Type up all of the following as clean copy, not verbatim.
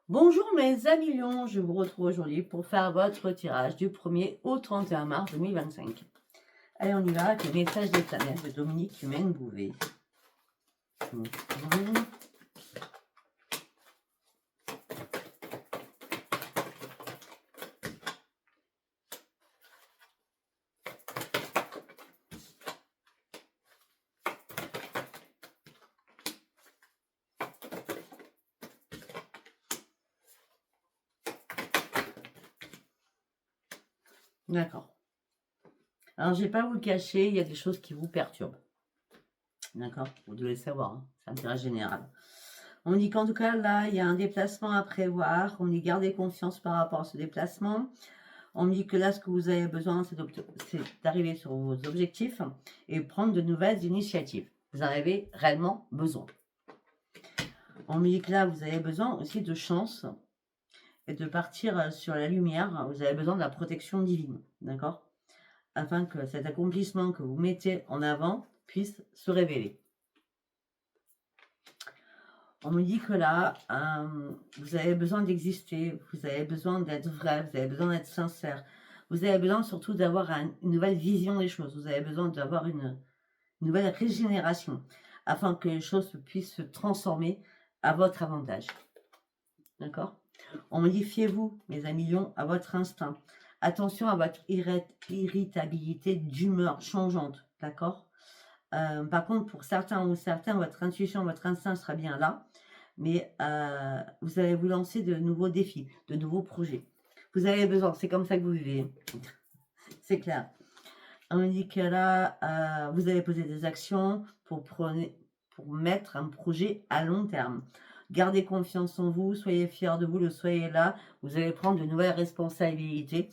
Bonjour mes amis lions, je vous retrouve aujourd'hui pour faire votre tirage du 1er au 31 mars 2025. Allez, on y va avec le message des planètes de Dominique Humaine Bouvet. D'accord. Alors, je ne vais pas vous le cacher, il y a des choses qui vous perturbent. D'accord? Vous devez le savoir, hein, c'est un tirage général. On dit qu'en tout cas, là, il y a un déplacement à prévoir. On dit garder confiance par rapport à ce déplacement. On me dit que là, ce que vous avez besoin, c'est d'arriver sur vos objectifs et prendre de nouvelles initiatives. Vous en avez réellement besoin. On me dit que là, vous avez besoin aussi de chance et de partir sur la lumière. Vous avez besoin de la protection divine, d'accord? Afin que cet accomplissement que vous mettez en avant puisse se révéler. On me dit que là, vous avez besoin d'exister, vous avez besoin d'être vrai, vous avez besoin d'être sincère. Vous avez besoin surtout d'avoir une nouvelle vision des choses. Vous avez besoin d'avoir une nouvelle régénération afin que les choses puissent se transformer à votre avantage. D'accord? On me dit, fiez-vous, mes amis lions, à votre instinct. Attention à votre irritabilité d'humeur changeante. D'accord? Par contre, pour certains ou certains, votre intuition, votre instinct sera bien là. Mais vous allez vous lancer de nouveaux défis, de nouveaux projets. Vous avez besoin, c'est comme ça que vous vivez. C'est clair. On me dit que là, vous allez poser des actions pour mettre un projet à long terme. Gardez confiance en vous, soyez fiers de vous, soyez là. Vous allez prendre de nouvelles responsabilités.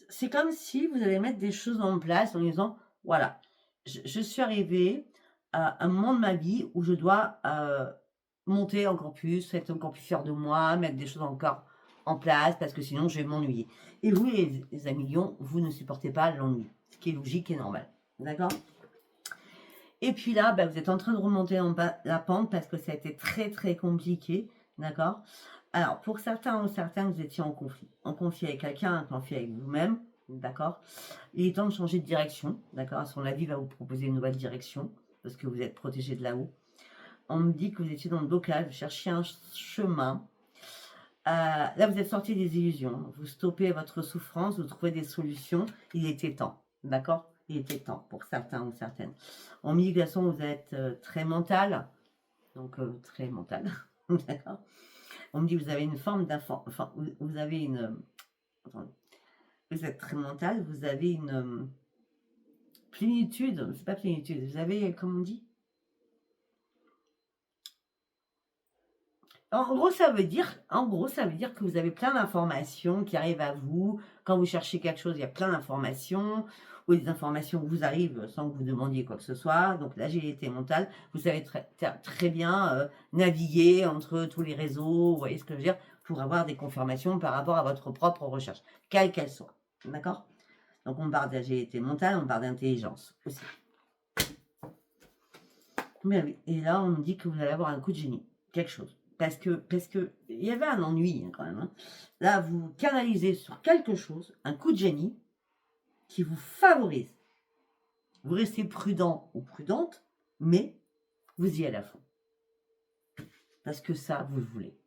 C'est comme si vous allez mettre des choses en place en disant, voilà, je suis arrivé à un moment de ma vie où je dois monter encore plus, être encore plus fier de moi, mettre des choses encore en place, parce que sinon je vais m'ennuyer. Et vous, les amis lions, vous ne supportez pas l'ennui, ce qui est logique et normal. D'accord? Et puis là, vous êtes en train de remonter en bas la pente parce que ça a été très très compliqué. D'accord? Alors, pour certains ou certaines, vous étiez en conflit avec quelqu'un, un conflit avec vous-même. D'accord? Il est temps de changer de direction. D'accord? Son avis va vous proposer une nouvelle direction parce que vous êtes protégé de là-haut. On me dit que vous étiez dans le blocage, vous cherchiez un chemin. Là, vous êtes sorti des illusions. Vous stoppez votre souffrance, vous trouvez des solutions. Il était temps. D'accord? Il était temps pour certains ou certaines. On me dit que de toute façon, vous êtes très mental. Donc, très mental. D'accord? On me dit que vous avez une forme enfin, vous avez une... attendez. Vous êtes très mental, vous avez une plénitude. C'est pas plénitude. Vous avez, comment on dit? En gros, ça veut dire que vous avez plein d'informations qui arrivent à vous. Quand vous cherchez quelque chose, il y a plein d'informations, ou des informations vous arrivent sans que vous demandiez quoi que ce soit. Donc l'agilité mentale, vous savez très bien naviguer entre tous les réseaux, vous voyez ce que je veux dire, pour avoir des confirmations par rapport à votre propre recherche, quelle qu'elle soit. D'accord? Donc on parle d'agilité mentale, on parle d'intelligence aussi. Mais oui, et là on me dit que vous allez avoir un coup de génie, quelque chose. Parce que il y avait un ennui quand même. Hein. Là, vous canalisez sur quelque chose, un coup de génie qui vous favorise. Vous restez prudent ou prudente, mais vous y allez à fond. Parce que ça, vous le voulez.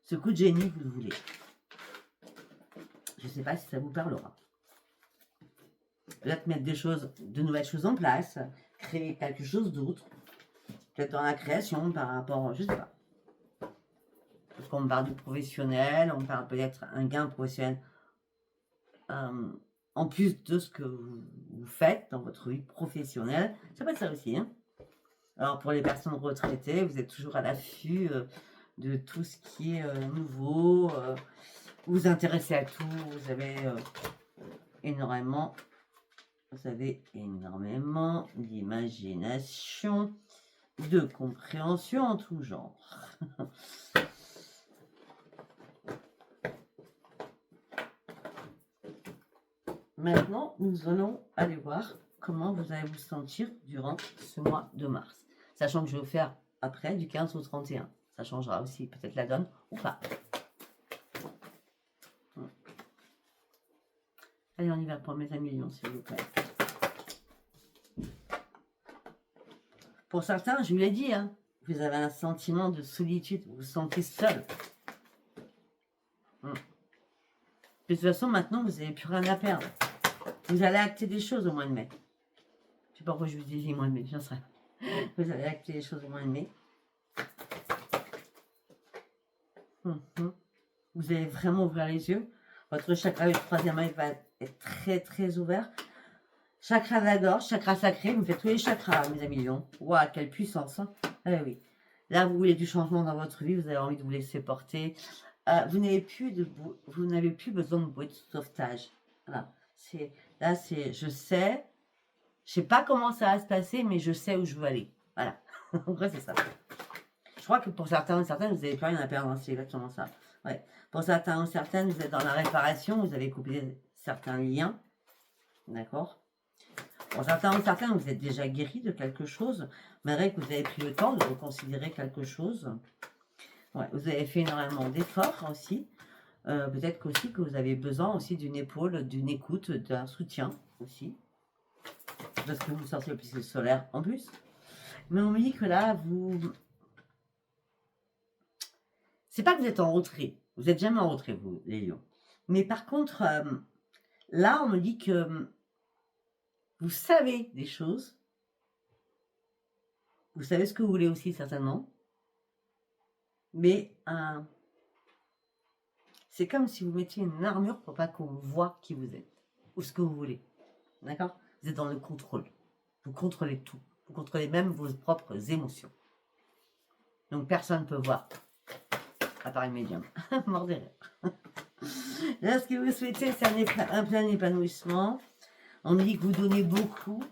Ce coup de génie, vous le voulez. Je ne sais pas si ça vous parlera. Peut-être mettre de nouvelles choses en place, créer quelque chose d'autre. Peut-être dans la création par rapport, je ne sais pas. Parce qu'on parle du professionnel, on parle peut-être un gain professionnel en plus de ce que vous faites dans votre vie professionnelle. Ça peut être ça aussi. Hein. Alors pour les personnes retraitées, vous êtes toujours à l'affût de tout ce qui est nouveau. Vous vous intéressez à tout. Vous avez énormément d'imagination, de compréhension en tout genre. Maintenant, nous allons aller voir comment vous allez vous sentir durant ce mois de mars. Sachant que je vais vous faire après du 15 au 31. Ça changera aussi peut-être la donne ou pas. Allez, on y va pour mes amis lions, s'il vous plaît. Pour certains, je vous l'ai dit, hein, vous avez un sentiment de solitude, vous vous sentez seul. De toute façon, maintenant, vous n'avez plus rien à perdre. Vous allez acter des choses au mois de mai. Je ne sais pas pourquoi je vous dis mois de mai, j'en sais rien. Vous allez acter des choses au mois de mai. Vous allez vraiment ouvrir les yeux. Votre chakra du troisième œil va être très très ouvert. Chakra de la gorge, chakra sacré, vous faites tous les chakras, mes amis lions. Waouh, quelle puissance, hein. Ah oui. Là, vous voulez du changement dans votre vie, vous avez envie de vous laisser porter. Vous n'avez plus besoin de bouée de sauvetage. Voilà. Là, je sais pas comment ça va se passer, mais je sais où je veux aller. Voilà. En vrai, c'est ça. Je crois que pour certains et certaines, vous n'avez plus rien à perdre, c'est exactement ça. Ouais. Pour certains ou certaines, vous êtes dans la réparation, vous avez coupé certains liens. D'accord? Pour certains ou certaines, vous êtes déjà guéri de quelque chose, malgré que vous avez pris le temps de reconsidérer quelque chose. Ouais, vous avez fait énormément d'efforts aussi. Peut-être qu'aussi que vous avez besoin aussi d'une épaule, d'une écoute, d'un soutien aussi. Parce que vous sortez le plexus solaire en plus. Mais on me dit que là, c'est pas que vous êtes en retrait. Vous n'êtes jamais en retrait, vous, les lions. Mais par contre, là, on me dit que vous savez des choses. Vous savez ce que vous voulez aussi, certainement. Mais c'est comme si vous mettiez une armure pour pas qu'on voit qui vous êtes. Ou ce que vous voulez. D'accord? Vous êtes dans le contrôle. Vous contrôlez tout. Vous contrôlez même vos propres émotions. Donc personne ne peut voir. À part les médiums. Mort de rire. Là, ce que vous souhaitez, c'est un plein épanouissement. On me dit que vous donnez beaucoup.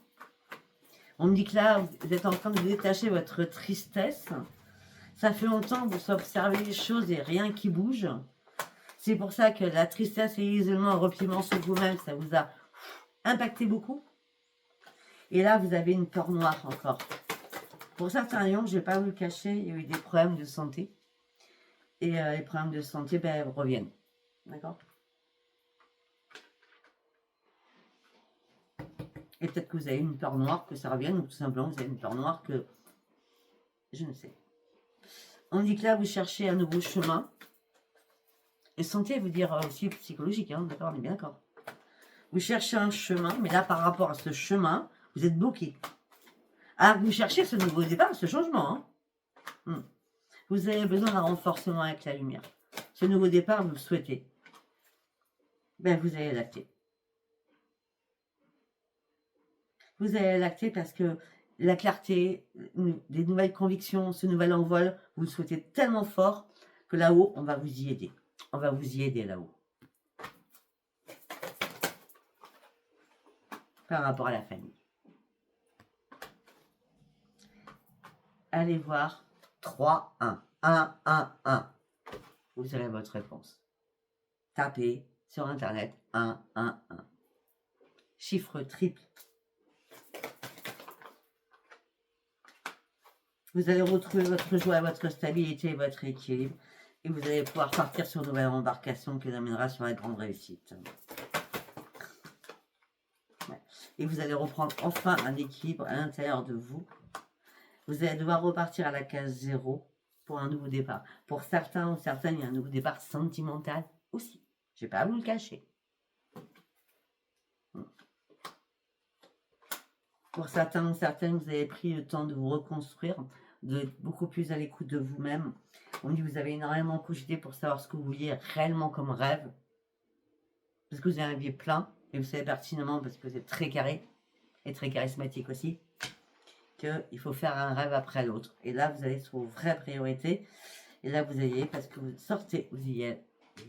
On me dit que là, vous êtes en train de détacher votre tristesse. Ça fait longtemps que vous observez les choses et rien qui bouge. C'est pour ça que la tristesse et l'isolement, le repliement sur vous-même, ça vous a impacté beaucoup. Et là, vous avez une peur noire encore. Pour certains lions, je ne vais pas vous le cacher, il y a eu des problèmes de santé. Et les problèmes de santé, reviennent. D'accord? Et peut-être que vous avez une peur noire que ça revienne, ou tout simplement vous avez une peur noire que... Je ne sais. On dit que là, vous cherchez un nouveau chemin. Et santé veut dire aussi psychologique, hein, d'accord? On est bien d'accord. Vous cherchez un chemin, mais là, par rapport à ce chemin, vous êtes bloqué. Alors, vous cherchez ce nouveau départ, ce changement. Hein. Vous avez besoin d'un renforcement avec la lumière. Ce nouveau départ, vous le souhaitez. Vous allez l'acter. Vous allez l'acter parce que la clarté, des nouvelles convictions, ce nouvel envol, vous le souhaitez tellement fort que là-haut, on va vous y aider. On va vous y aider là-haut. Par rapport à la famille. Allez voir 3, 1. 1, 1, 1. Vous avez votre réponse. Tapez sur Internet 1, 1, 1. Chiffre triple. Vous allez retrouver votre joie, votre stabilité, votre équilibre. Et vous allez pouvoir partir sur une nouvelle embarcation qui vous amènera sur la grande réussite. Ouais. Et vous allez reprendre enfin un équilibre à l'intérieur de vous. Vous allez devoir repartir à la case 0 pour un nouveau départ. Pour certains ou certaines, il y a un nouveau départ sentimental aussi. Je ne vais pas vous le cacher. Pour certains ou certaines, vous avez pris le temps de vous reconstruire, d'être beaucoup plus à l'écoute de vous-même. On dit que vous avez énormément cogité pour savoir ce que vous vouliez réellement comme rêve. Parce que vous avez un biais plein, et vous savez pertinemment, parce que vous êtes très carré, et très charismatique aussi, qu'il faut faire un rêve après l'autre. Et là, vous allez sur vos vraies priorités. Et là, vous allez, parce que vous sortez, vous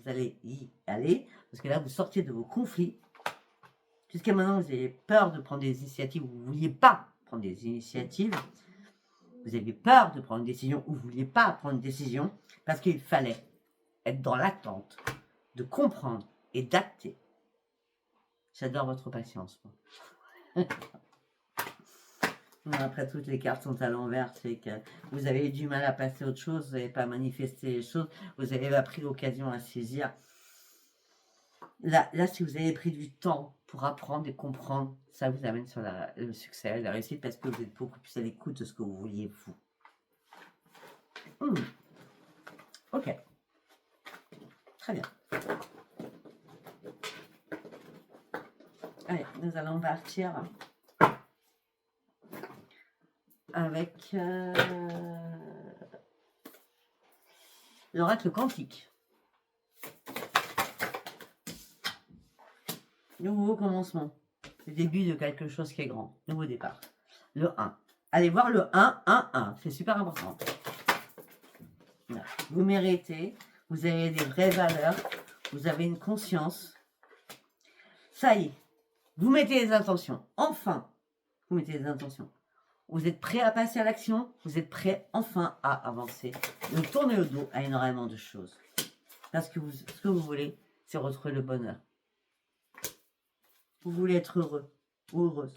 allez y aller, parce que là, vous sortez de vos conflits. Jusqu'à maintenant, vous avez peur de prendre des initiatives où vous ne vouliez pas prendre des initiatives. Vous avez peur de prendre une décision où vous ne vouliez pas prendre une décision, parce qu'il fallait être dans l'attente de comprendre et d'acter. J'adore votre patience. Après, toutes les cartes sont à l'envers, c'est que vous avez eu du mal à passer à autre chose, vous n'avez pas manifesté les choses, vous avez pas pris l'occasion à saisir. Là, si vous avez pris du temps pour apprendre et comprendre, ça vous amène sur le succès, la réussite, parce que vous êtes beaucoup plus à l'écoute de ce que vous vouliez, vous. Ok. Très bien. Allez, nous allons partir avec l'oracle quantique. Nouveau commencement. Le début de quelque chose qui est grand. Nouveau départ. Le 1. Allez voir le 1, 1, 1. C'est super important. Voilà. Vous méritez. Vous avez des vraies valeurs. Vous avez une conscience. Ça y est. Vous mettez les intentions. Enfin, vous mettez les intentions. Vous êtes prêt à passer à l'action. Vous êtes prêt enfin à avancer. Ne tournez le dos à énormément de choses. Parce que ce que vous voulez, c'est retrouver le bonheur. Vous voulez être heureux ou heureuse.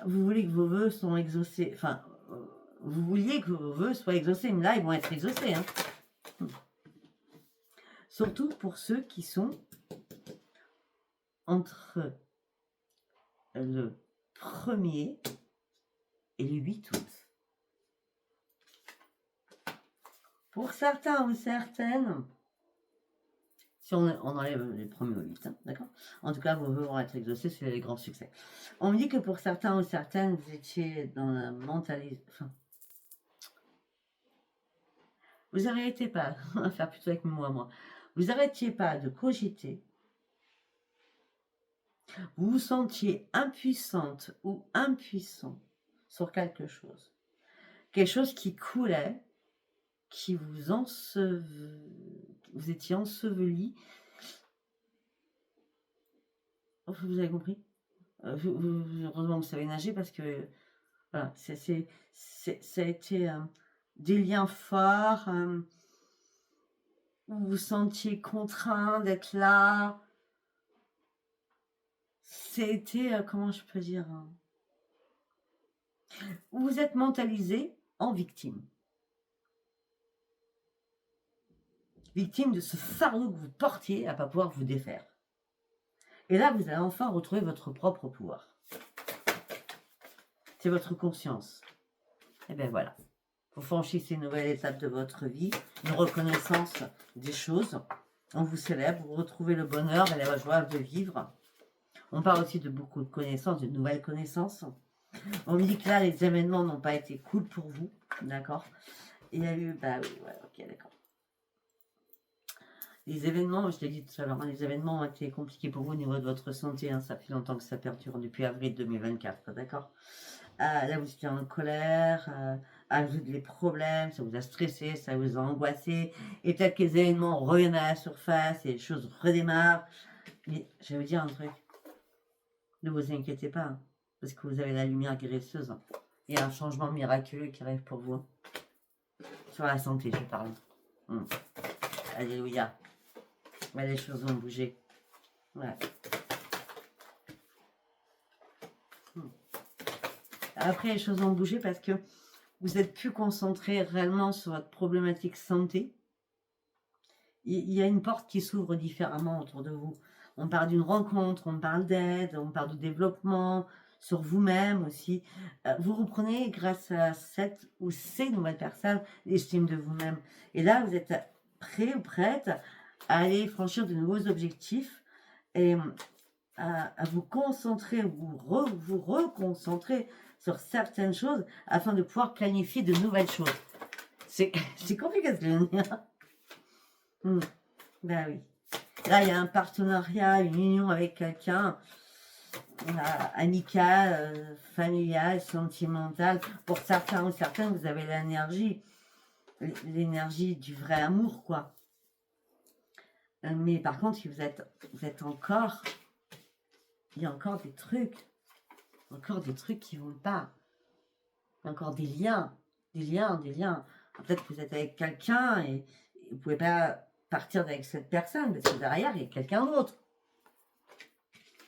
Vous voulez que vos vœux soient exaucés. Enfin, vous vouliez que vos vœux soient exaucés, mais là, ils vont être exaucés. Hein. Surtout pour ceux qui sont entre le 1er et le 8 août. Pour certains ou certaines, si on enlève les 1er au 8, hein, d'accord? En tout cas, vos vœux vont être exaucés, c'est les grands succès. On me dit que pour certains ou certaines, vous étiez dans la mentalité... Enfin, vous n'arrêtez pas, on va faire plutôt avec moi. Vous n'arrêtiez pas de cogiter. Vous vous sentiez impuissante ou impuissant sur quelque chose. Quelque chose qui coulait, qui vous étiez enseveli. Vous avez compris? Heureusement, vous savez nager parce que voilà, ça a été des liens forts où vous vous sentiez contraint d'être là. C'était, comment je peux dire, où vous êtes mentalisé en victime. Victime de ce fardeau que vous portiez à ne pas pouvoir vous défaire. Et là, vous allez enfin retrouver votre propre pouvoir. C'est votre conscience. Et bien voilà. Vous franchissez une nouvelle étape de votre vie, une reconnaissance des choses. On vous célèbre, vous retrouvez le bonheur et la joie de vivre. On parle aussi de beaucoup de connaissances, de nouvelles connaissances. On me dit que là, les événements n'ont pas été cool pour vous. D'accord? Il y a eu, bah oui, ouais, ok, d'accord. Les événements, je l'ai dit tout à l'heure, les événements ont été compliqués pour vous au niveau de votre santé. Hein, ça fait longtemps que ça perdure, depuis avril 2024, d'accord? Là, vous étiez en colère, à résoudre les problèmes, ça vous a stressé, ça vous a angoissé. Et peut-être que les événements reviennent à la surface et les choses redémarrent. Mais je vais vous dire un truc. Ne vous inquiétez pas, hein, parce que vous avez la lumière guérisseuse. Hein. Il y a un changement miraculeux qui arrive pour vous. Hein. Sur la santé, je parle. Alléluia. Ouais, les choses vont bouger. Ouais. Après, les choses vont bouger parce que vous êtes plus concentré réellement sur votre problématique santé. Il y a une porte qui s'ouvre différemment autour de vous. On parle d'une rencontre, on parle d'aide, on parle de développement, sur vous-même aussi. Vous reprenez, grâce à cette ou ces nouvelles personnes, l'estime de vous-même. Et là, vous êtes prêt ou prête à aller franchir de nouveaux objectifs et à vous concentrer, vous reconcentrer sur certaines choses afin de pouvoir planifier de nouvelles choses. C'est compliqué de le dire. Ben oui. Là, il y a un partenariat, une union avec quelqu'un, amical, familial, sentimental. Pour certains ou certaines, vous avez l'énergie du vrai amour, quoi. Mais par contre, si vous êtes encore, il y a encore des trucs qui vont pas. Encore des liens. Peut-être que vous êtes avec quelqu'un et vous pouvez pas partir avec cette personne parce que derrière, il y a quelqu'un d'autre.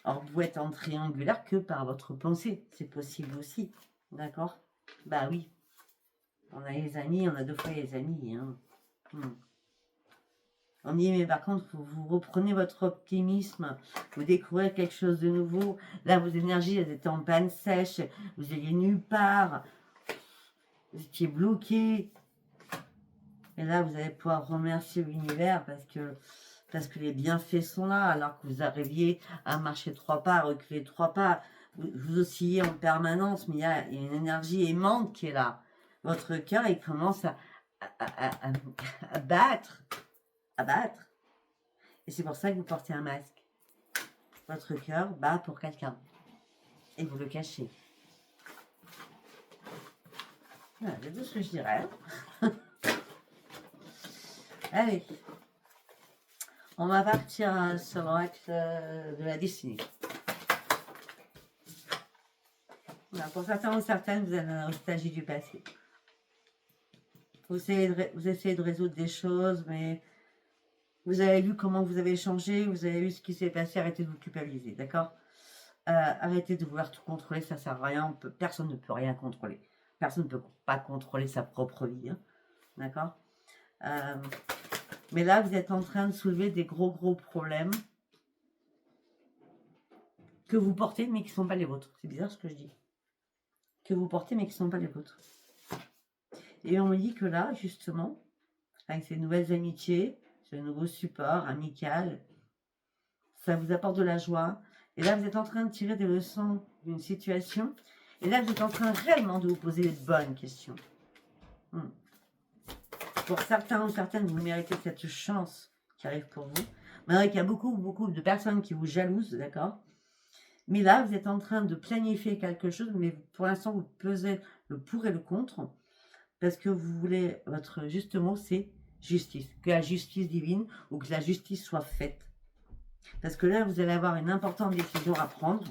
Alors, vous êtes en triangulaire que par votre pensée. C'est possible aussi. D'accord? Bah oui. On a les amis, on a deux fois les amis. Hein. On dit, mais par contre, vous reprenez votre optimisme, vous découvrez quelque chose de nouveau. Là, vos énergies, elles étaient en panne sèche, vous alliez nulle part, vous étiez bloqué. Et là, vous allez pouvoir remercier l'univers parce que les bienfaits sont là, alors que vous arriviez à marcher 3 pas, à reculer 3 pas. Vous oscillez en permanence, mais il y a une énergie aimante qui est là. Votre cœur, il commence à battre. À battre. Et c'est pour ça que vous portez un masque. Votre cœur bat pour quelqu'un. Et vous le cachez. Voilà, c'est tout ce que je dirais. Allez. On va partir sur l'axe de la destinée. Voilà, pour certains ou certaines, vous êtes dans la nostalgie du passé. Vous essayez de résoudre des choses, mais vous avez vu comment vous avez changé, vous avez vu ce qui s'est passé, arrêtez de vous culpabiliser, d'accord? Arrêtez de vouloir tout contrôler, ça sert à rien, personne ne peut rien contrôler. Personne ne peut pas contrôler sa propre vie, hein, d'accord? Mais là, vous êtes en train de soulever des gros problèmes que vous portez, mais qui ne sont pas les vôtres. C'est bizarre ce que je dis. Que vous portez, mais qui ne sont pas les vôtres. Et on me dit que là, justement, avec ces nouvelles amitiés, ce nouveau support amical, ça vous apporte de la joie. Et là, vous êtes en train de tirer des leçons d'une situation. Et là, vous êtes en train réellement de vous poser les bonnes questions. Pour certains ou certaines, vous méritez cette chance qui arrive pour vous. Malgré qu'il y a beaucoup de personnes qui vous jalousent, d'accord? Mais là, vous êtes en train de planifier quelque chose, mais pour l'instant, vous pesez le pour et le contre, parce que vous voulez, votre juste mot, c'est justice. Que la justice divine ou que la justice soit faite. Parce que là, vous allez avoir une importante décision à prendre.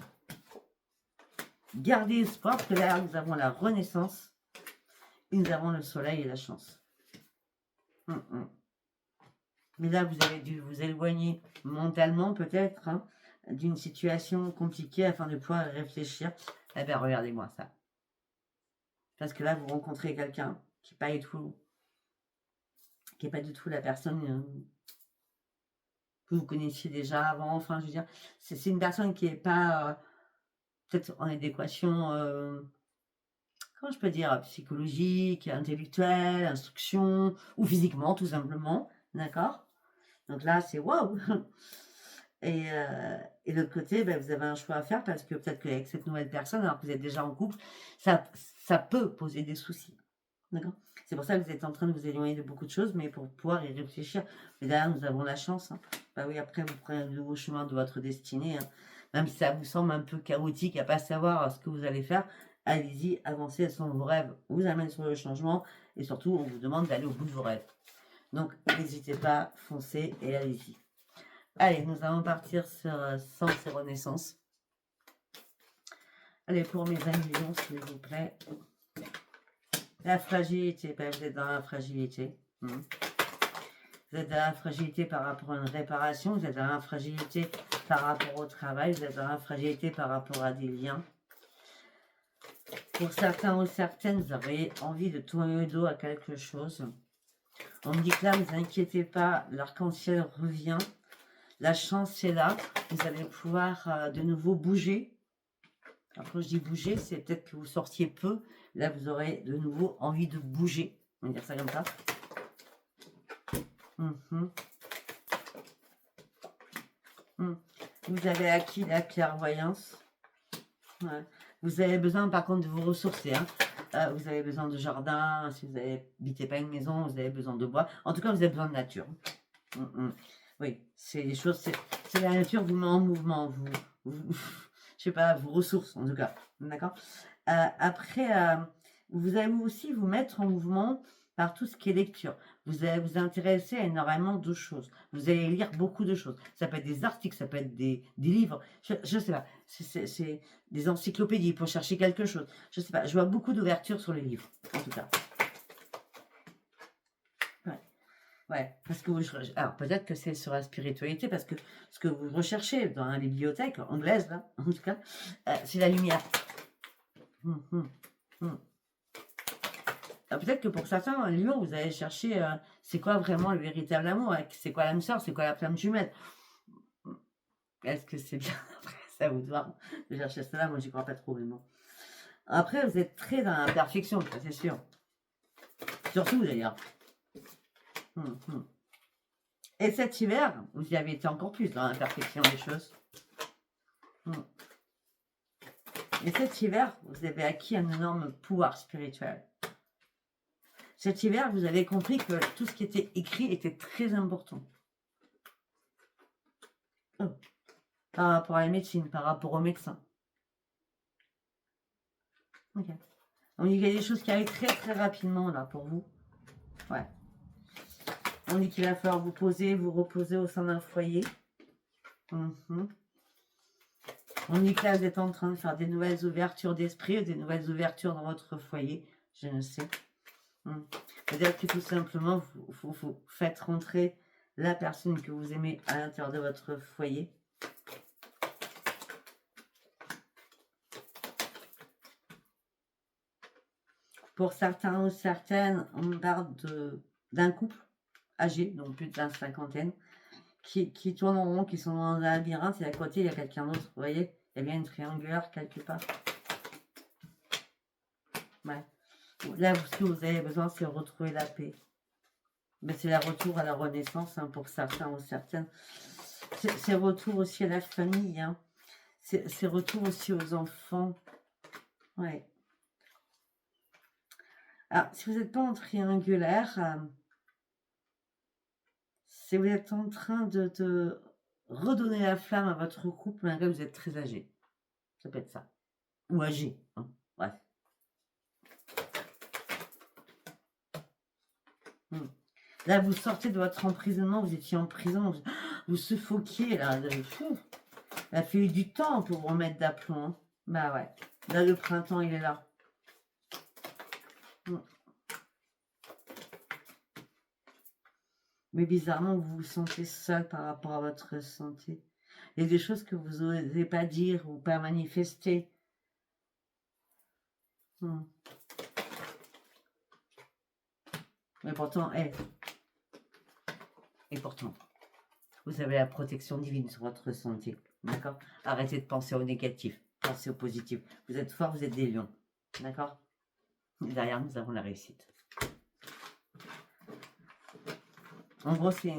Gardez espoir, parce que là, nous avons la renaissance, et nous avons le soleil et la chance. Mais là, vous avez dû vous éloigner mentalement, peut-être, hein, d'une situation compliquée afin de pouvoir réfléchir. Eh bien, regardez-moi ça. Parce que là, vous rencontrez quelqu'un qui n'est pas du tout la personne que vous connaissiez déjà avant. Enfin, je veux dire, c'est une personne qui n'est pas peut-être en adéquation, comment je peux dire, psychologique, intellectuelle, instruction, ou physiquement, tout simplement. D'accord? Donc là, c'est waouh! Et de l'autre côté, ben, vous avez un choix à faire parce que peut-être qu'avec cette nouvelle personne, alors que vous êtes déjà en couple, ça peut poser des soucis. D'accord? C'est pour ça que vous êtes en train de vous éloigner de beaucoup de choses, mais pour pouvoir y réfléchir. Mais derrière, nous avons la chance. Hein. Bah oui, après, vous prenez le nouveau chemin de votre destinée. Hein. Même si ça vous semble un peu chaotique à pas savoir ce que vous allez faire, allez-y, avancez, elles sont vos rêves. On vous amène sur le changement et surtout, on vous demande d'aller au bout de vos rêves. Donc, n'hésitez pas, foncez et allez-y. Allez, nous allons partir sur Sens et Renaissance. Allez, pour mes amis lions, s'il vous plaît. La fragilité, ben, vous êtes dans la fragilité. Vous êtes dans la fragilité par rapport à une réparation, vous êtes dans la fragilité par rapport au travail, vous êtes dans la fragilité par rapport à des liens. Pour certains ou certaines, vous avez envie de tourner le dos à quelque chose. On me dit que là, ne vous inquiétez pas, l'arc-en-ciel revient. La chance est là, vous allez pouvoir de nouveau bouger. Alors quand je dis bouger, c'est peut-être que vous sortiez peu. Là, vous aurez de nouveau envie de bouger. On va dire ça comme ça. Vous avez acquis la clairvoyance. Ouais. Vous avez besoin par contre de vous ressourcer. Hein. Vous avez besoin de jardin. Si vous n'habitez pas une maison, vous avez besoin de bois. En tout cas, vous avez besoin de nature. Oui, c'est des choses, c'est la nature vous met en mouvement, je sais pas, vous ressource en tout cas, d'accord. Après, vous allez aussi vous mettre en mouvement par tout ce qui est lecture. Vous allez vous intéresser à énormément de choses. Vous allez lire beaucoup de choses. Ça peut être des articles, ça peut être des livres, je sais pas, c'est des encyclopédies pour chercher quelque chose. Je sais pas, je vois beaucoup d'ouverture sur les livres, en tout cas. Ouais, parce que alors peut-être que c'est sur la spiritualité, parce que ce que vous recherchez dans la bibliothèque anglaise, là, en tout cas, c'est la lumière. Peut-être que pour certains, Lyon, vous allez chercher c'est quoi vraiment le véritable amour, c'est quoi l'âme sœur, c'est quoi la flamme jumelle. Est-ce que c'est bien? Après, c'est à vous de voir, de chercher cela. Moi, j'y crois pas trop, mais bon. Après, vous êtes très dans la perfection, ça c'est sûr. Surtout d'ailleurs. Et cet hiver, vous y avez été encore plus dans la perfection des choses. Et cet hiver, vous avez acquis un énorme pouvoir spirituel. Cet hiver, vous avez compris que tout ce qui était écrit était très important. Par rapport à la médecine, par rapport aux médecins. Ok. On dit qu'il y a des choses qui arrivent très très rapidement là pour vous. Ouais. On dit qu'il va falloir vous poser, vous reposer au sein d'un foyer. On dit que là vous êtes en train de faire des nouvelles ouvertures d'esprit, des nouvelles ouvertures dans votre foyer. Je ne sais. Peut-être que tout simplement vous faites rentrer la personne que vous aimez à l'intérieur de votre foyer. Pour certains ou certaines, on parle d'un couple âgé, donc plus de la cinquantaine, qui tourne en rond, qui sont dans un labyrinthe, et à côté, il y a quelqu'un d'autre. Vous voyez, il y a bien une triangulaire quelque part. Ouais. Là, ce que vous avez besoin, c'est retrouver la paix. Mais c'est le retour à la renaissance pour certains ou certaines. C'est retour aussi à la famille. C'est retour aussi aux enfants. Ouais. Alors, si vous n'êtes pas en triangulaire, si vous êtes en train de redonner la flamme à votre couple, malgré que vous êtes très âgé. Ça peut être ça. Ou âgé. Bref. Là, vous sortez de votre emprisonnement, vous étiez en prison, vous suffoquiez, là. Il a fallu du temps pour vous remettre d'aplomb. Bah ouais. Là, le printemps, il est là. Mais bizarrement, vous vous sentez seul par rapport à votre santé. Il y a des choses que vous n'osez pas dire ou pas manifester. Mais pourtant, et pourtant, vous avez la protection divine sur votre santé. D'accord? Arrêtez de penser au négatif. Pensez au positif. Vous êtes forts, vous êtes des lions. D'accord? Derrière, nous avons la réussite. En gros, c'est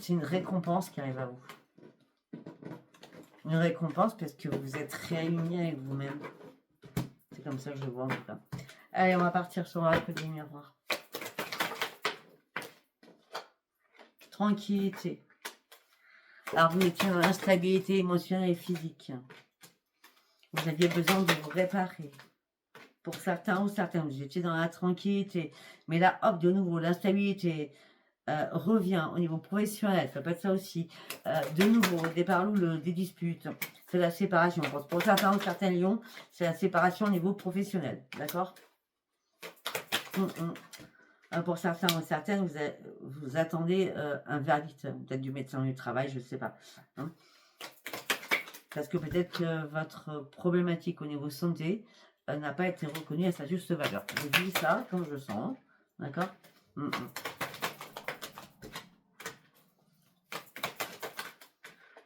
une récompense qui arrive à vous. Une récompense parce que vous êtes réunis avec vous-même. C'est comme ça que je le vois en tout cas. Allez, on va partir sur l'arc des miroirs. Tranquillité. Alors, vous étiez dans l'instabilité émotionnelle et physique. Vous aviez besoin de vous réparer. Pour certains ou certaines, vous étiez dans la tranquillité. Mais là, hop, de nouveau, l'instabilité revient au niveau professionnel. Ça peut être ça aussi. De nouveau, des parloules, des disputes. C'est la séparation. Pour certains ou certains lions, c'est la séparation au niveau professionnel. D'accord? Pour certains ou certaines, vous attendez un verdict, peut-être du médecin du travail, je ne sais pas. Parce que peut-être que votre problématique au niveau santé n'a pas été reconnue à sa juste valeur. Je dis ça comme je le sens. D'accord?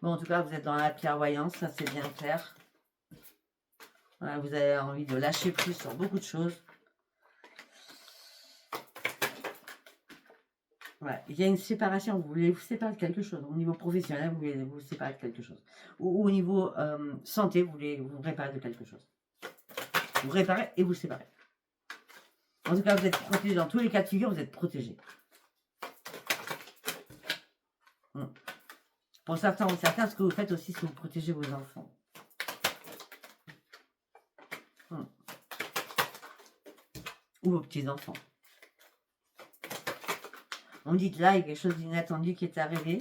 Bon, en tout cas, vous êtes dans la clairvoyance, ça c'est bien clair. Voilà, vous avez envie de lâcher prise sur beaucoup de choses. Voilà. Il y a une séparation, vous voulez vous séparer de quelque chose. Au niveau professionnel, vous voulez vous séparer de quelque chose. Ou au niveau santé, vous voulez vous réparer de quelque chose. Vous réparez et vous séparez. En tout cas, vous êtes protégé. Dans tous les cas de figure, vous êtes protégé. Pour certains ou certains, ce que vous faites aussi, c'est vous protéger vos enfants. Ou vos petits-enfants. On dit que là, il y a quelque chose d'inattendu qui est arrivé,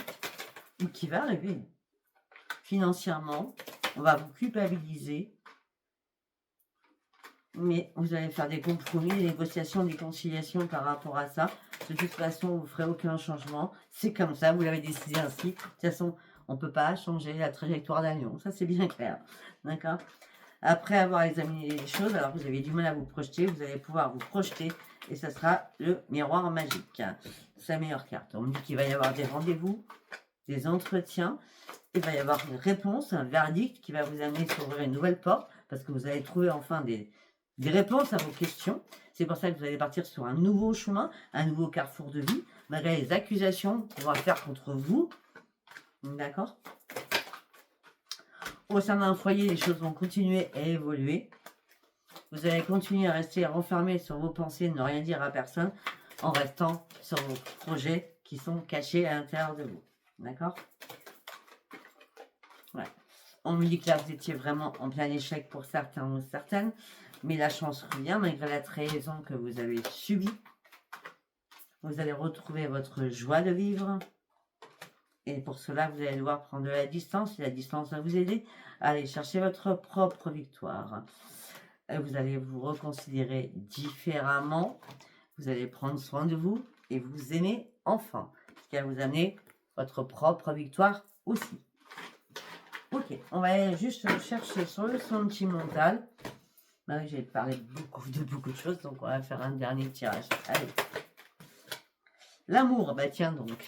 ou qui va arriver. Financièrement, on va vous culpabiliser, mais vous allez faire des compromis, des négociations, des conciliations par rapport à ça. De toute façon, vous ne ferez aucun changement. C'est comme ça, vous l'avez décidé ainsi. De toute façon, on ne peut pas changer la trajectoire d'un lion. Ça, c'est bien clair. D'accord? Après avoir examiné les choses, alors que vous avez du mal à vous projeter, vous allez pouvoir vous projeter et ça sera le miroir magique. Sa meilleure carte. On me dit qu'il va y avoir des rendez-vous, des entretiens. Il va y avoir une réponse, un verdict qui va vous amener sur ouvrir une nouvelle porte parce que vous allez trouver enfin des réponses à vos questions. C'est pour ça que vous allez partir sur un nouveau chemin, un nouveau carrefour de vie, malgré les accusations qu'on va faire contre vous. D'accord? Au sein d'un foyer, les choses vont continuer à évoluer. Vous allez continuer à rester renfermé sur vos pensées, ne rien dire à personne, en restant sur vos projets qui sont cachés à l'intérieur de vous. D'accord? Ouais. On me dit que là, vous étiez vraiment en plein échec pour certains ou certaines, mais la chance revient malgré la trahison que vous avez subie. Vous allez retrouver votre joie de vivre. Et pour cela, vous allez devoir prendre de la distance. Et la distance va vous aider à aller chercher votre propre victoire. Et vous allez vous reconsidérer différemment. Vous allez prendre soin de vous et vous aimer enfin. Ce qui va vous amener votre propre victoire aussi. Ok, on va aller juste chercher sur le sentimental. Bah oui, j'ai parlé de beaucoup de choses, donc on va faire un dernier tirage. Allez. L'amour, bah tiens donc.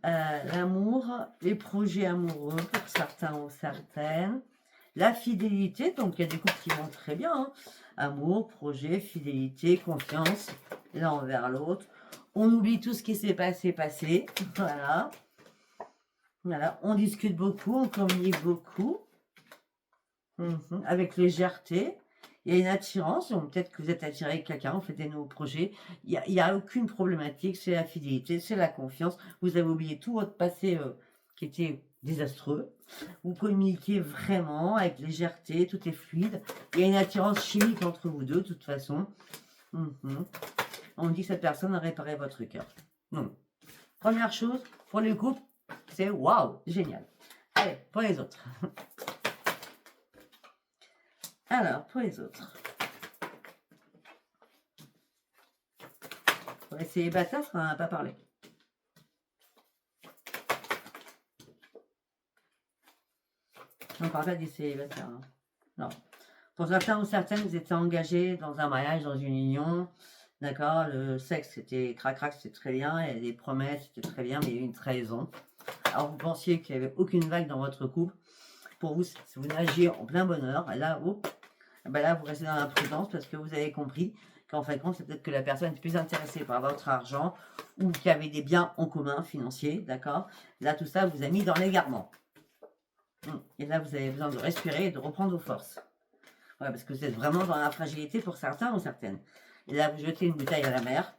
L'amour, les projets amoureux pour certains ou certaines. La fidélité, donc il y a des couples qui vont très bien. Hein. Amour, projet, fidélité, confiance, l'un envers l'autre. On oublie tout ce qui s'est passé. Voilà. Voilà, on discute beaucoup, on communique beaucoup, avec légèreté. Il y a une attirance, donc peut-être que vous êtes attiré avec quelqu'un, vous faites des nouveaux projets. Il n'y a aucune problématique, c'est la fidélité, c'est la confiance. Vous avez oublié tout votre passé qui était désastreux. Vous communiquez vraiment avec légèreté, tout est fluide. Il y a une attirance chimique entre vous deux, de toute façon. On dit que cette personne a réparé votre cœur. Donc, première chose, pour les couples, c'est waouh, génial. Allez, pour les autres. Alors, pour les autres. Pour les célibataires, on n'en a pas parlé. On ne parle pas des célibataires. Hein. Non. Pour certains ou certaines, vous étiez engagés dans un mariage, dans une union. D'accord, le sexe, c'était crac-crac, c'était très bien. Il y avait des promesses, c'était très bien, mais il y a eu une trahison. Alors, vous pensiez qu'il n'y avait aucune vague dans votre couple. Pour vous, si vous nagiez en plein bonheur, là, ben là, vous restez dans la prudence parce que vous avez compris qu'en fin de compte, c'est peut-être que la personne est plus intéressée par votre argent ou qu'il y avait des biens en commun financiers, d'accord? Là, tout ça vous a mis dans l'égarement. Et là, vous avez besoin de respirer et de reprendre vos forces. Ouais, parce que vous êtes vraiment dans la fragilité pour certains ou certaines. Et là, vous jetez une bouteille à la mer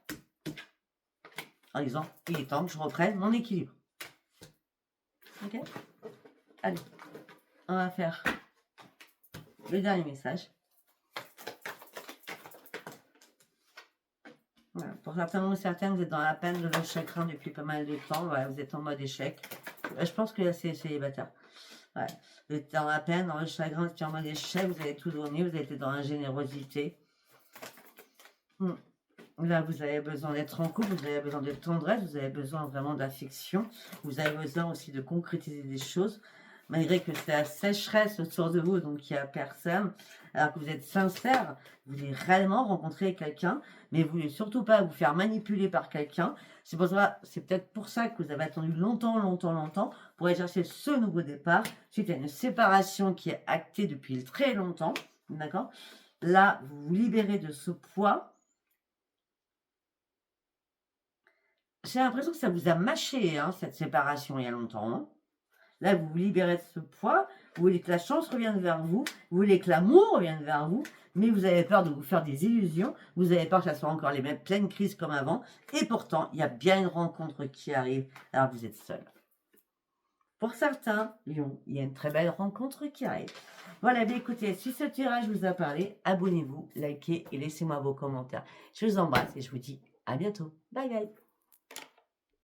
en disant, il est temps que je reprenne mon équilibre. Ok? Allez, on va faire le dernier message. Voilà. Pour certains ou certaines, vous êtes dans la peine de le chagrin depuis pas mal de temps. Voilà, vous êtes en mode échec. Je pense que c'est célibataire. Ouais. Vous êtes dans la peine, dans le chagrin, vous êtes en mode échec, vous avez tout donné, vous avez été dans la générosité. Là, vous avez besoin d'être en couple, vous avez besoin de tendresse, vous avez besoin vraiment d'affection. Vous avez besoin aussi de concrétiser des choses. Malgré que c'est la sécheresse autour de vous, donc il n'y a personne, alors que vous êtes sincère, vous voulez réellement rencontrer quelqu'un, mais vous ne voulez surtout pas vous faire manipuler par quelqu'un. C'est peut-être pour ça que vous avez attendu longtemps pour aller chercher ce nouveau départ, suite à une séparation qui est actée depuis très longtemps, d'accord? Là, vous vous libérez de ce poids. J'ai l'impression que ça vous a mâché, hein, cette séparation il y a longtemps. Hein. Là, vous vous libérez de ce poids, vous voulez que la chance revienne vers vous, vous voulez que l'amour revienne vers vous, mais vous avez peur de vous faire des illusions, vous avez peur que ça soit encore les mêmes pleines crises comme avant, et pourtant, il y a bien une rencontre qui arrive, alors vous êtes seul. Pour certains, Lyon, il y a une très belle rencontre qui arrive. Voilà, bien écoutez, si ce tirage vous a parlé, abonnez-vous, likez et laissez-moi vos commentaires. Je vous embrasse et je vous dis à bientôt. Bye bye.